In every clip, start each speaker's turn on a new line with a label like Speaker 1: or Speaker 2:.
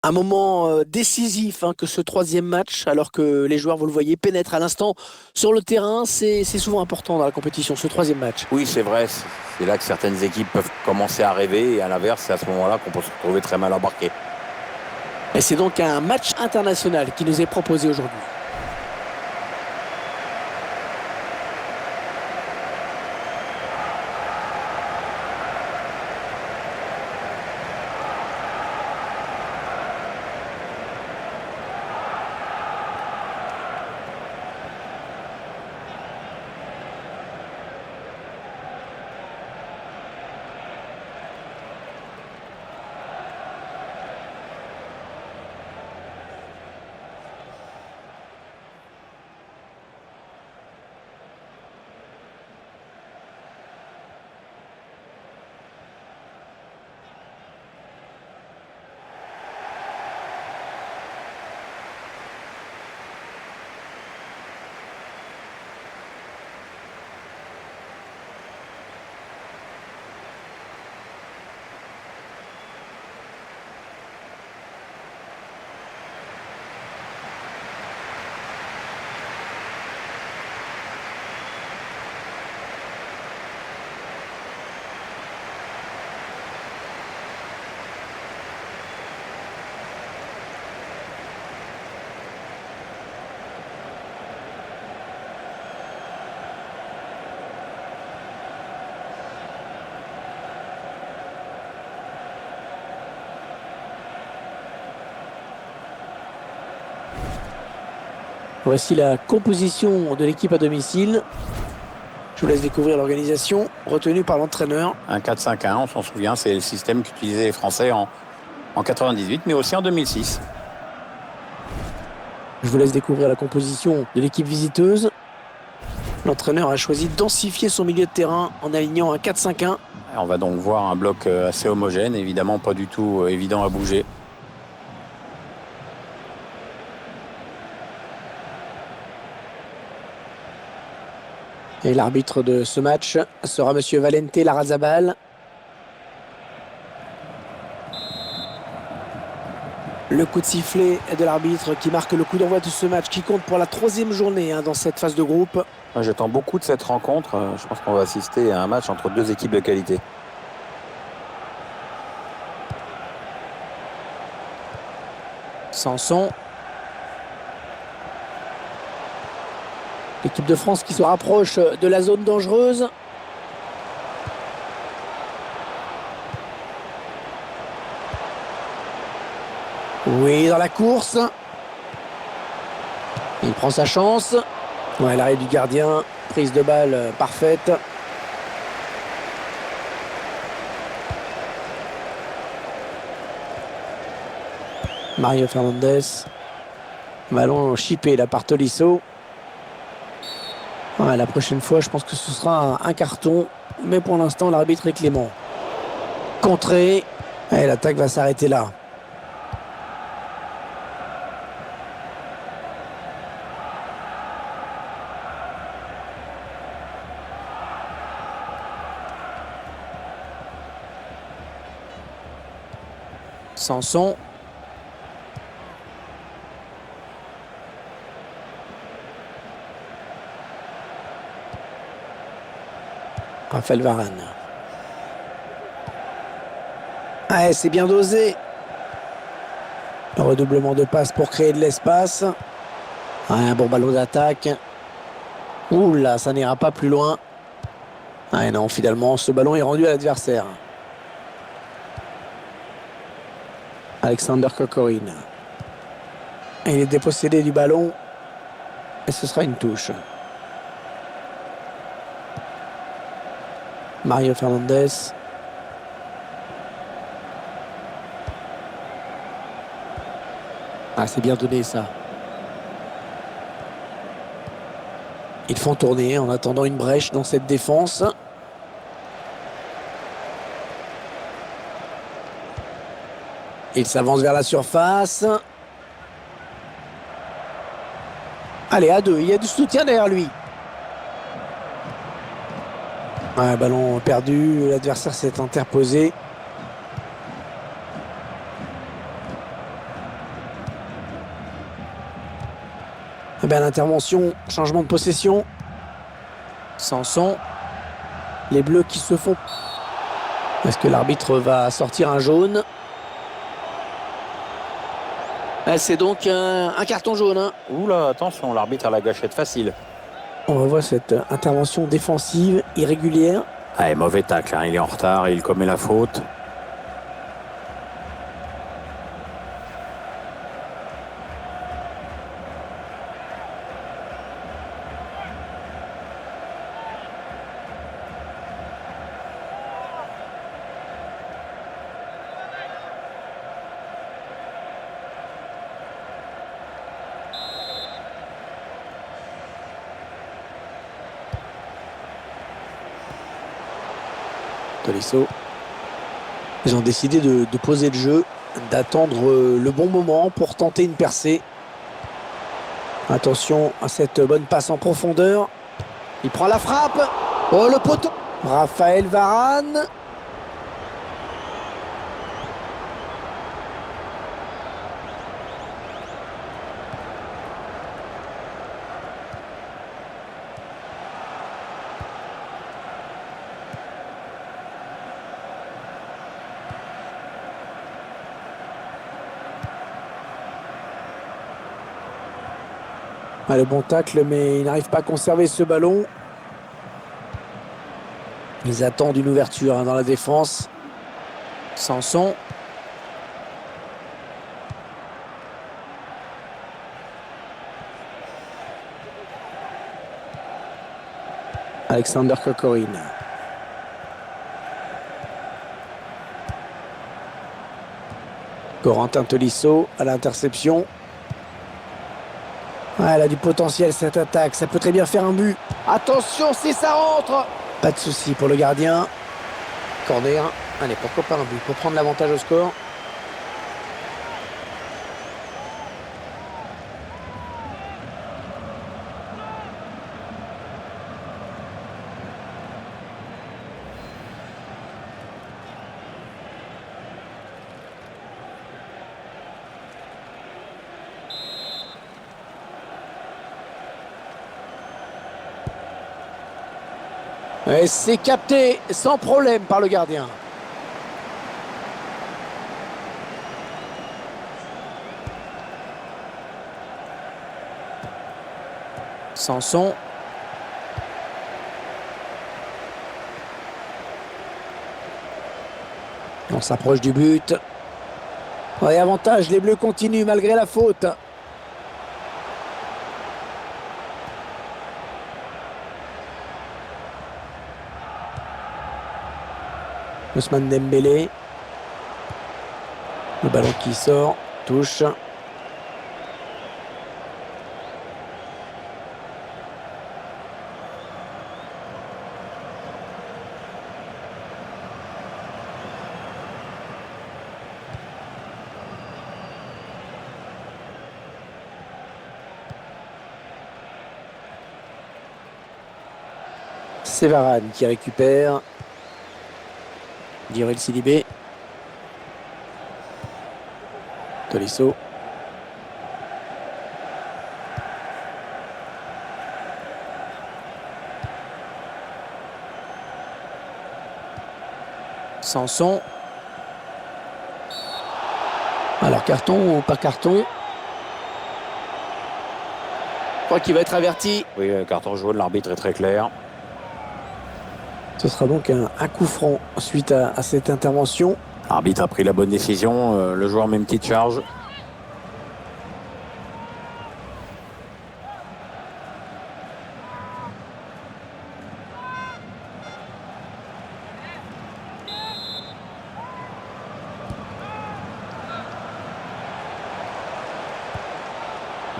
Speaker 1: Un moment décisif que ce troisième match, alors que les joueurs, vous le voyez, pénètrent à l'instant sur le terrain. C'est souvent important dans la compétition, ce troisième match.
Speaker 2: Oui, c'est vrai, c'est là que certaines équipes peuvent commencer à rêver et à l'inverse, c'est à ce moment-là qu'on peut se retrouver très mal embarqué.
Speaker 1: Et c'est donc un match international qui nous est proposé aujourd'hui. Voici la composition de l'équipe à domicile. Je vous laisse découvrir l'organisation retenue par l'entraîneur.
Speaker 2: Un 4-5-1, on s'en souvient, c'est le système qu'utilisaient les Français en 98, mais aussi en 2006.
Speaker 1: Je vous laisse découvrir la composition de l'équipe visiteuse. L'entraîneur a choisi de densifier son milieu de terrain en alignant un 4-5-1.
Speaker 2: On va donc voir un bloc assez homogène, évidemment pas du tout évident à bouger.
Speaker 1: Et l'arbitre de ce match sera Monsieur Valente Larrazabal. Le coup de sifflet de l'arbitre qui marque le coup d'envoi de ce match qui compte pour la troisième journée dans cette phase de groupe.
Speaker 2: Moi, j'attends beaucoup de cette rencontre. Je pense qu'on va assister à un match entre deux équipes de qualité.
Speaker 1: Sanson. L'équipe de France qui se rapproche de la zone dangereuse. Oui, dans la course. Il prend sa chance. Ouais, l'arrêt du gardien. Prise de balle parfaite. Mario Fernandez. Ballon chippé là par Tolisso. Ouais, la prochaine fois, je pense que ce sera un carton. Mais pour l'instant, l'arbitre est clément. Contré. Et l'attaque va s'arrêter là. Sanson. Raphaël Varane. Ouais, c'est bien dosé. Le redoublement de passe pour créer de l'espace. Ouais, un bon ballon d'attaque. Ouh là, ça n'ira pas plus loin. Ouais, non, finalement, ce ballon est rendu à l'adversaire. Alexander Kokorine. Il est dépossédé du ballon. Et ce sera une touche. Mario Fernandez. Ah, c'est bien donné ça. Ils font tourner en attendant une brèche dans cette défense. Il s'avance vers la surface. Allez, à deux. Il y a du soutien derrière lui. Ouais, ballon perdu. L'adversaire s'est interposé. Eh bien, l'intervention, changement de possession. Sanson. Les Bleus qui se font. Est-ce que l'arbitre va sortir un jaune? C'est donc un carton jaune. Hein.
Speaker 2: Oula, attention, l'arbitre a la gâchette facile.
Speaker 1: On revoit cette intervention défensive irrégulière.
Speaker 2: Allez, mauvais tacle, hein. Il est en retard, il commet la faute.
Speaker 1: Tolisso. Ils ont décidé de poser le jeu, d'attendre le bon moment pour tenter une percée. Attention à cette bonne passe en profondeur. Il prend la frappe. Oh, le poteau. Raphaël Varane. Ah, le bon tacle, mais il n'arrive pas à conserver ce ballon. Ils attendent une ouverture dans la défense. Sanson. Alexander Kokorine. Corentin Tolisso à l'interception. Ah, elle a du potentiel cette attaque, ça peut très bien faire un but. Attention si ça rentre. Pas de souci pour le gardien. Corner. Allez, pourquoi pas un but pour prendre l'avantage au score. Et c'est capté sans problème par le gardien. Sanson. On s'approche du but. Ouais, avantage, les Bleus continuent malgré la faute. Ousmane Dembélé. Le ballon qui sort, touche. C'est Varane qui récupère. Djibril Sidibé. Tolisso. Sanson. Alors carton ou pas carton? Je crois qu'il va être averti.
Speaker 2: Oui, carton jaune, l'arbitre est très clair.
Speaker 1: Ce sera donc un coup franc suite à cette intervention.
Speaker 2: L'arbitre a pris la bonne décision, le joueur met une petite charge.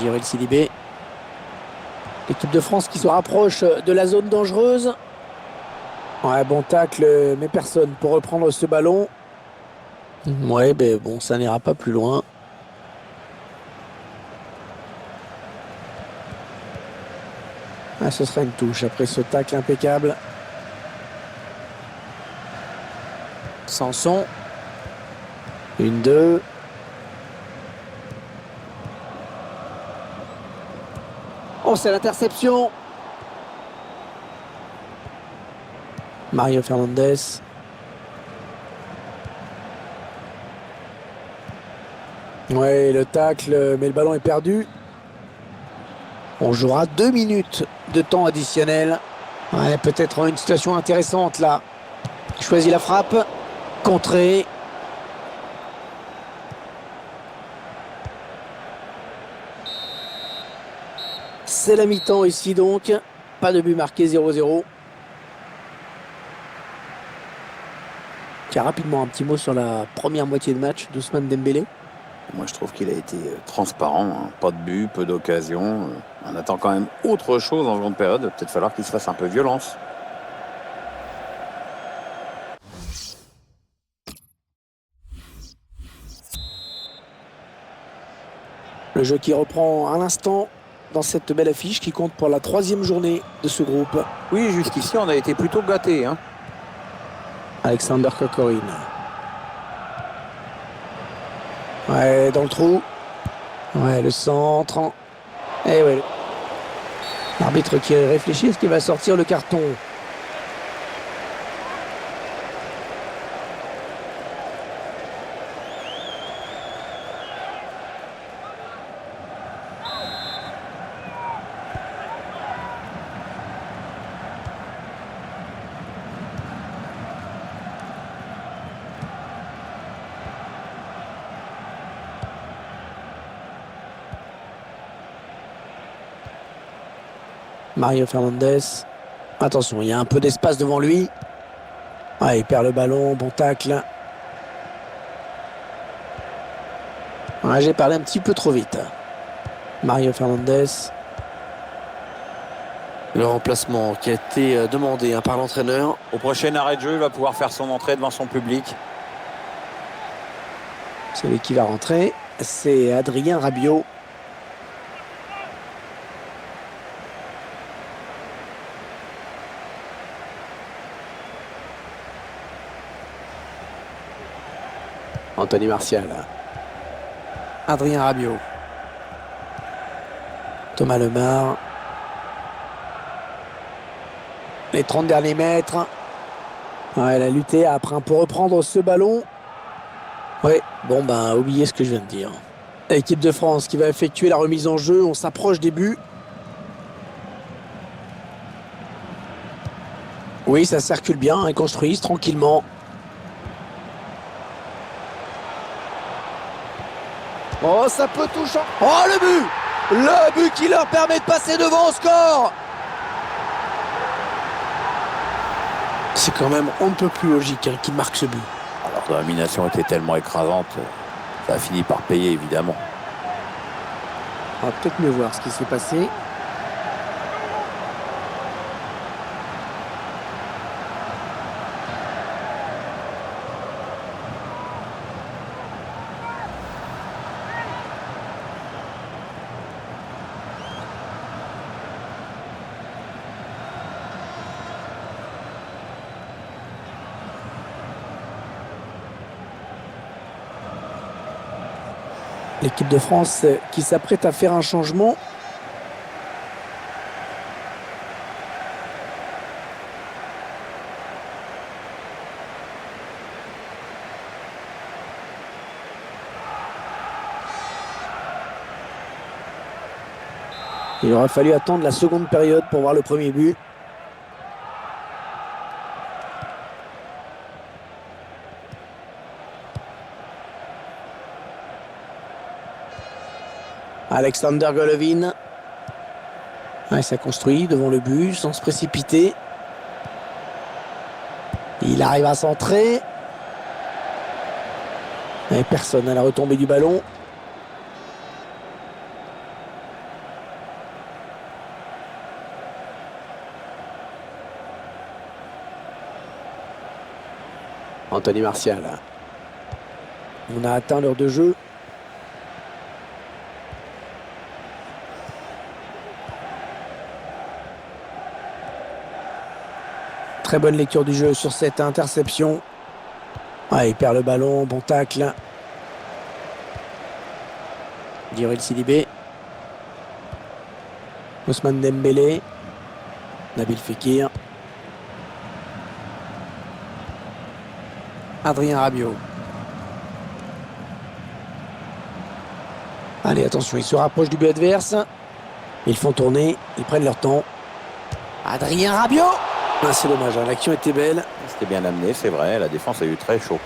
Speaker 1: Djibril Sidibé. L'équipe de France qui se rapproche de la zone dangereuse. Ouais, bon tacle, mais personne pour reprendre ce ballon. Ouais, ben bon, ça n'ira pas plus loin. Ah, ce sera une touche après ce tacle impeccable. Sanson. 1-2. Oh, c'est l'interception. Mario Fernandez. Ouais, le tacle, mais le ballon est perdu. On jouera 2 minutes de temps additionnel. Ouais, peut-être une situation intéressante là. Il choisit la frappe. Contré. C'est la mi-temps ici donc. Pas de but marqué, 0-0. Tiens, rapidement un petit mot sur la première moitié de match d'Ousmane Dembélé.
Speaker 2: Moi, je trouve qu'il a été transparent, hein. Pas de but, peu d'occasions. On attend quand même autre chose en seconde période. Peut-être falloir qu'il se fasse un peu violence.
Speaker 1: Le jeu qui reprend à l'instant dans cette belle affiche qui compte pour la 3e journée de ce groupe.
Speaker 2: Oui, jusqu'ici, on a été plutôt gâtés, hein.
Speaker 1: Alexander Kokorine. Ouais, dans le trou. Ouais, le centre. Et ouais. L'arbitre qui réfléchit, est-ce qu'il va sortir le carton? Mario Fernandez. Attention, il y a un peu d'espace devant lui. Ouais, il perd le ballon, bon tacle. Ouais, j'ai parlé un petit peu trop vite. Mario Fernandez. Le remplacement qui a été demandé par l'entraîneur.
Speaker 2: Au prochain arrêt de jeu, il va pouvoir faire son entrée devant son public.
Speaker 1: Celui qui va rentrer, c'est Adrien Rabiot. Anthony Martial. Adrien Rabiot. Thomas Lemar. Les 30 derniers mètres. Ouais, elle a lutté après pour reprendre ce ballon. Ouais, bon ben, oubliez ce que je viens de dire. L'équipe de France qui va effectuer la remise en jeu. On s'approche des buts. Oui, ça circule bien. Ils construisent tranquillement. Oh, ça peut tout changer. Oh, le but! Le but qui leur permet de passer devant au score! C'est quand même on ne peut plus logique hein, qu'il marque ce but.
Speaker 2: Alors, la domination était tellement écrasante, ça a fini par payer, évidemment.
Speaker 1: On va peut-être mieux voir ce qui s'est passé. L'équipe de France qui s'apprête à faire un changement. Il aura fallu attendre la seconde période pour voir le premier but. Alexander Golovin. Ouais, ça construit devant le but sans se précipiter. Il arrive à centrer. Et personne à la retombée du ballon. Anthony Martial. On a atteint l'heure de jeu. Très bonne lecture du jeu sur cette interception. Ouais, il perd le ballon, bon tacle. Djibril Sidibé. Ousmane Dembélé. Nabil Fekir. Adrien Rabiot. Allez, attention, ils se rapprochent du but adverse. Ils font tourner, ils prennent leur temps. Adrien Rabiot. Ah, c'est dommage, hein, l'action était belle.
Speaker 2: C'était bien amené, c'est vrai. La défense a eu très chaud.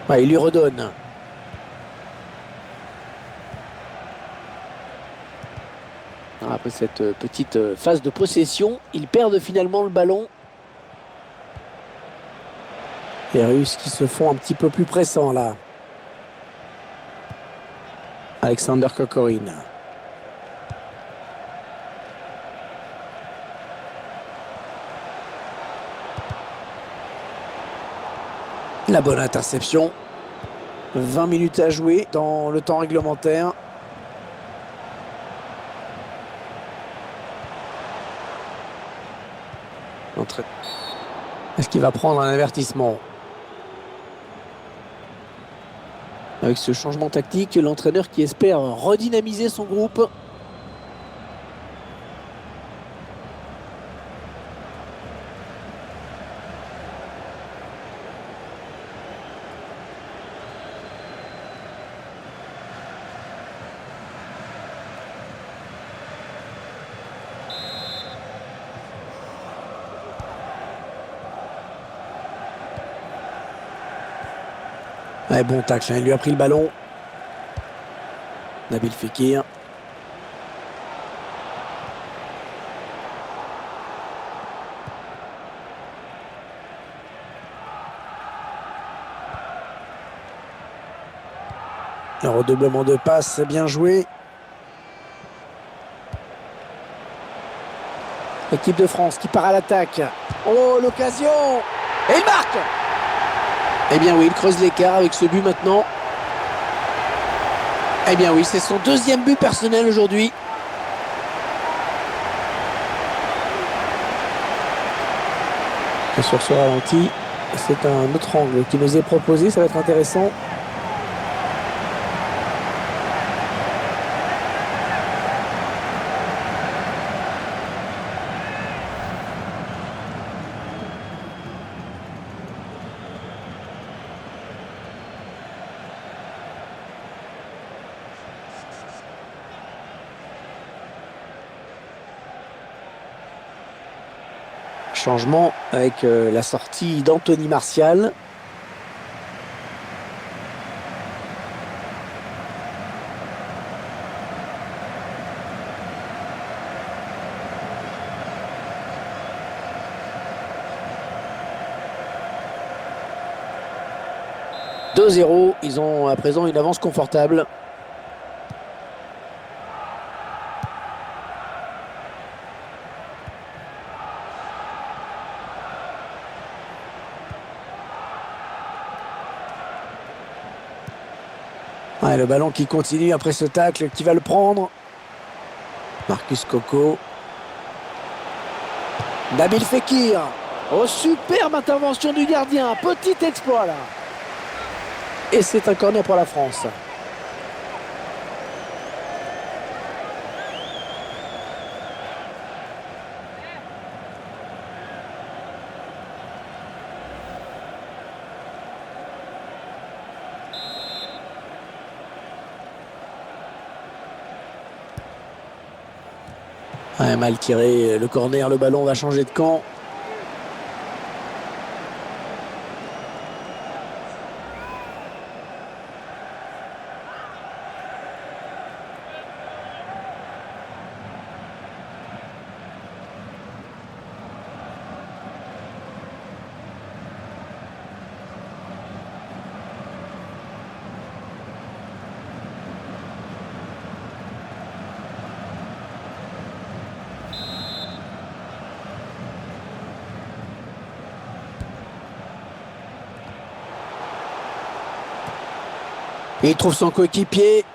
Speaker 1: Ouais, il lui redonne. Après cette petite phase de possession, ils perdent finalement le ballon. Les Russes qui se font un petit peu plus pressants là. Alexander Kokorine. La bonne interception. 20 minutes à jouer dans le temps réglementaire. Est-ce qu'il va prendre un avertissement? Avec ce changement tactique, l'entraîneur qui espère redynamiser son groupe. Ouais, bon tacle, hein, il lui a pris le ballon. Nabil Fekir. Un redoublement de passes, bien joué. L'équipe de France qui part à l'attaque. Oh, l'occasion! Et il marque! Eh bien oui, il creuse l'écart avec ce but maintenant. Eh bien oui, c'est son deuxième but personnel aujourd'hui. Et sur ce ralenti, c'est un autre angle qui nous est proposé, ça va être intéressant. Changement avec la sortie d'Anthony Martial. « 2-0 », ils ont à présent une avance confortable. Ouais, le ballon qui continue après ce tacle, qui va le prendre. Marcus Coco. Nabil Fekir. Oh, superbe intervention du gardien. Petit exploit là. Et c'est un corner pour la France. Ouais, mal tiré le corner, le ballon va changer de camp. Il trouve son coéquipier.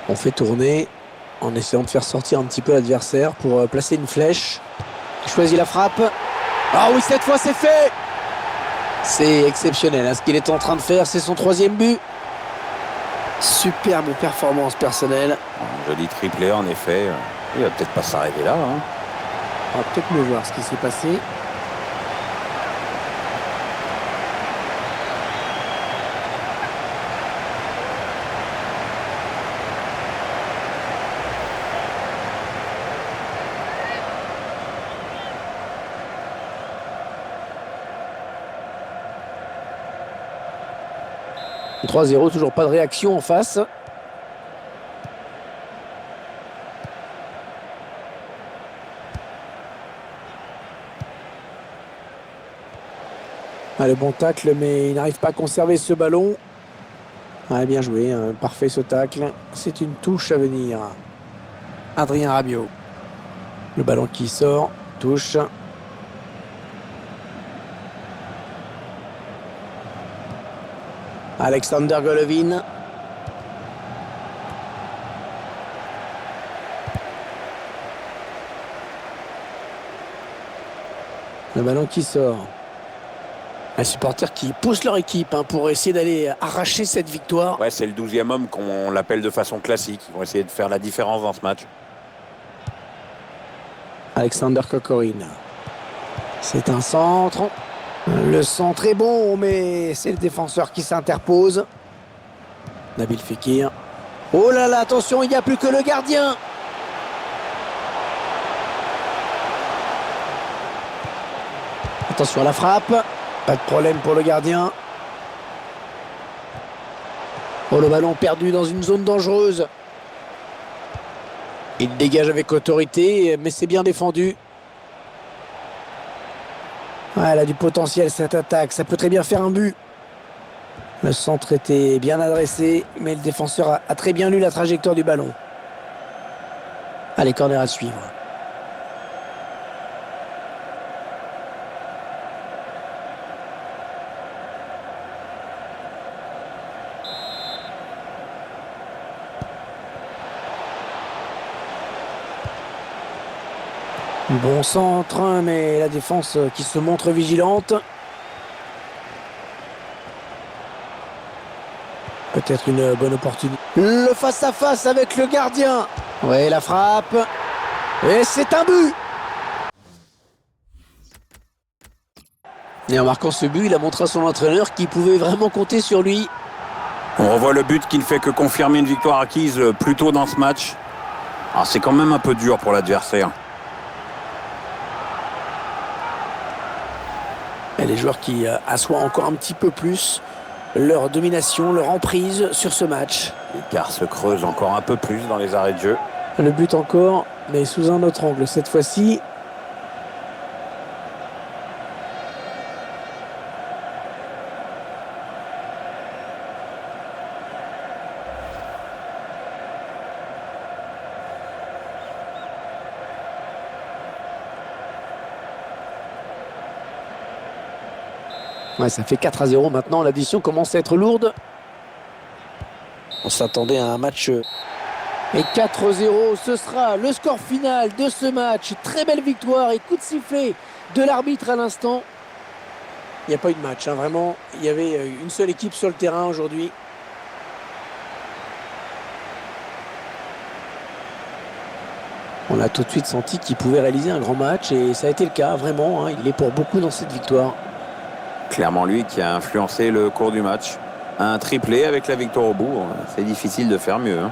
Speaker 1: On fait tourner en essayant de faire sortir un petit peu l'adversaire pour placer une flèche. Il choisit la frappe. Ah oui, cette fois c'est fait. C'est exceptionnel hein, ce qu'il est en train de faire. C'est son 3e but. Superbe performance personnelle.
Speaker 2: Un joli triplé en effet. Il va peut-être pas s'arrêter là. Hein.
Speaker 1: On va peut-être mieux voir ce qui s'est passé. « 3-0, toujours pas de réaction en face. » Ah, le bon tacle, mais il n'arrive pas à conserver ce ballon. Ah, bien joué, hein, parfait ce tacle. C'est une touche à venir. Adrien Rabiot. Le ballon qui sort, touche. Alexander Golovin. Le ballon qui sort. Les supporters qui poussent leur équipe hein, pour essayer d'aller arracher cette victoire.
Speaker 2: Ouais, c'est le 12e homme qu'on l'appelle de façon classique. Ils vont essayer de faire la différence dans ce match.
Speaker 1: Alexander Kokorin. C'est un centre. Le centre est bon, mais c'est le défenseur qui s'interpose. Nabil Fekir. Oh là là, attention, il n'y a plus que le gardien. Attention à la frappe. Pas de problème pour le gardien. Oh, le ballon perdu dans une zone dangereuse. Il dégage avec autorité, mais c'est bien défendu. Ah, elle a du potentiel cette attaque, ça peut très bien faire un but. Le centre était bien adressé, mais le défenseur a très bien lu la trajectoire du ballon. Allez, corner à suivre. Bon centre, mais la défense qui se montre vigilante. Peut-être une bonne opportunité. Le face-à-face avec le gardien. Ouais, la frappe. Et c'est un but. Et en marquant ce but, il a montré à son entraîneur qu'il pouvait vraiment compter sur lui.
Speaker 2: On revoit le but qui ne fait que confirmer une victoire acquise plus tôt dans ce match. Alors c'est quand même un peu dur pour l'adversaire.
Speaker 1: Et les joueurs qui assoient encore un petit peu plus leur domination, leur emprise sur ce match.
Speaker 2: L'écart se creuse encore un peu plus dans les arrêts de jeu.
Speaker 1: Le but encore, mais sous un autre angle cette fois-ci. Ouais, ça fait 4-0 maintenant, l'addition commence à être lourde. On s'attendait à un match. Et 4-0, ce sera le score final de ce match. Très belle victoire et coup de sifflet de l'arbitre à l'instant. Il n'y a pas eu de match, hein, vraiment. Il y avait une seule équipe sur le terrain aujourd'hui. On a tout de suite senti qu'il pouvait réaliser un grand match et ça a été le cas, vraiment. Hein, il est pour beaucoup dans cette victoire.
Speaker 2: Clairement lui qui a influencé le cours du match. Un triplé avec la victoire au bout, c'est difficile de faire mieux. Hein.